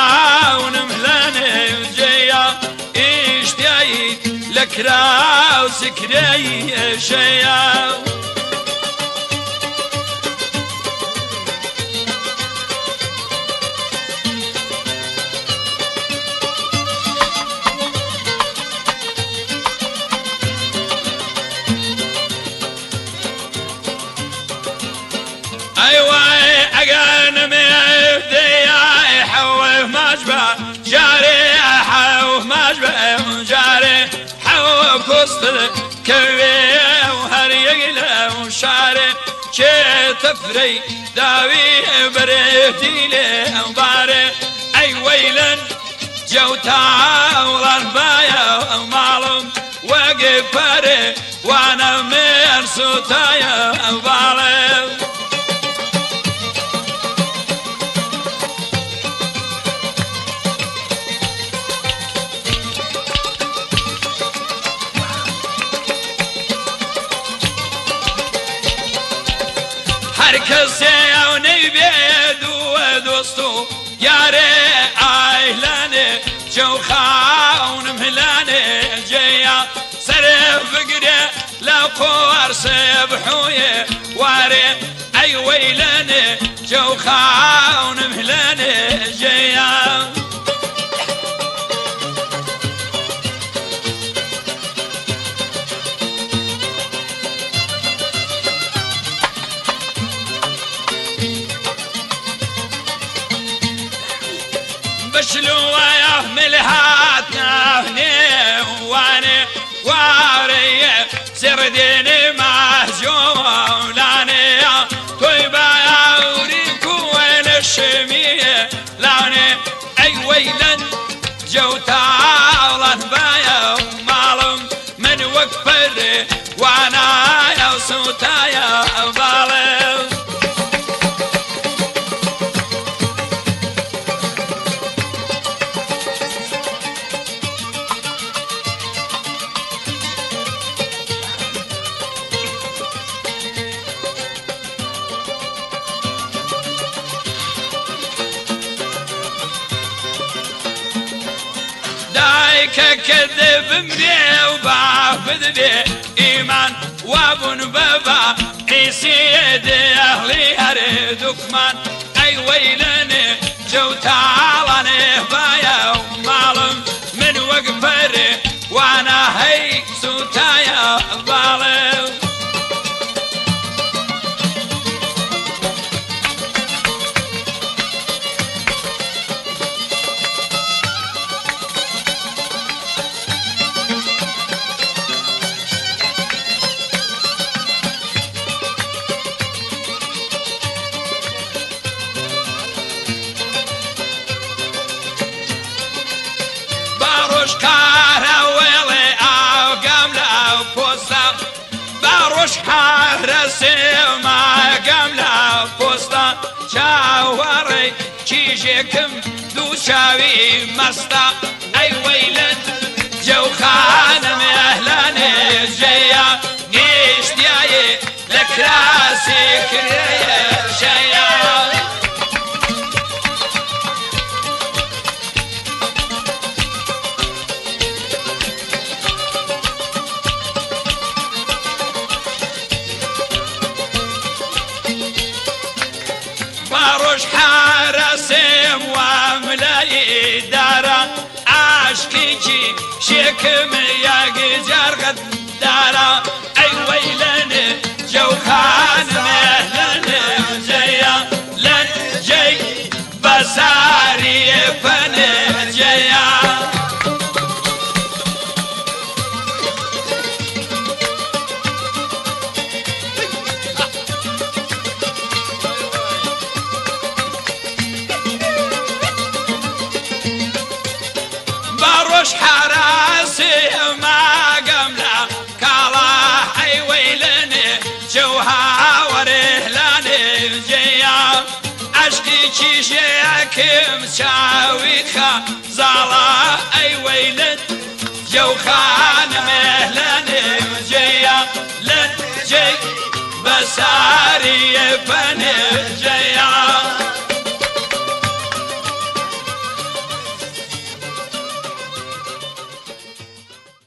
خاونم لاني جيا اشتياي لكرا وسكري شيا ايوه اقان مهدي حوه مجبع جاري حوه مجبع جاري حوه كوست كوي وهريقله وشاري شي تفري داوي بريتي له وباري اي ويلن جوتا والربايا ومعلوم وقف فري وانا مرسوتايا وبالي هركسي ونبيد ودوستو ياري اهلاني جو خاون مهلاني جيا سرف فقري لو قوار سبحوي واري اي ويلاني جو خاون مهلاني جيا بشلو يحمل هاتنا هني واني واري سرديني مهجوم لاني طيبة يوريكو وين الشمية لاني اي ويلن جوتا والانبايا ومعلوم من وقفري وانا يا صوتايا بالي كذب مري وبعبد بي إيمان وابن بابا عيسيد أهلي أريدك من أي ويلني جو تعالني بايا ومعلم من وقفري وانا هي سوتايا بالي حارسي ما قمنا بوسطا شاوري كيجيكم دو شاوي مسطا اي ويلن جو خانم اهلاني جيا نيشتياي لك راسي كريه شيا باروش حارسي واملاي دارا عاشقيكي شكم يا جزار غدارا اي ويلن جو خان مهلن جيا لن جي بساري فن جيا باروش حراسي ما قمنا كالا اي ويلني جوها ورهلاني جيا عشقي شياكم شاويخا زالا اي ويلن جوخان مهلاني جيا لن جي بساري فني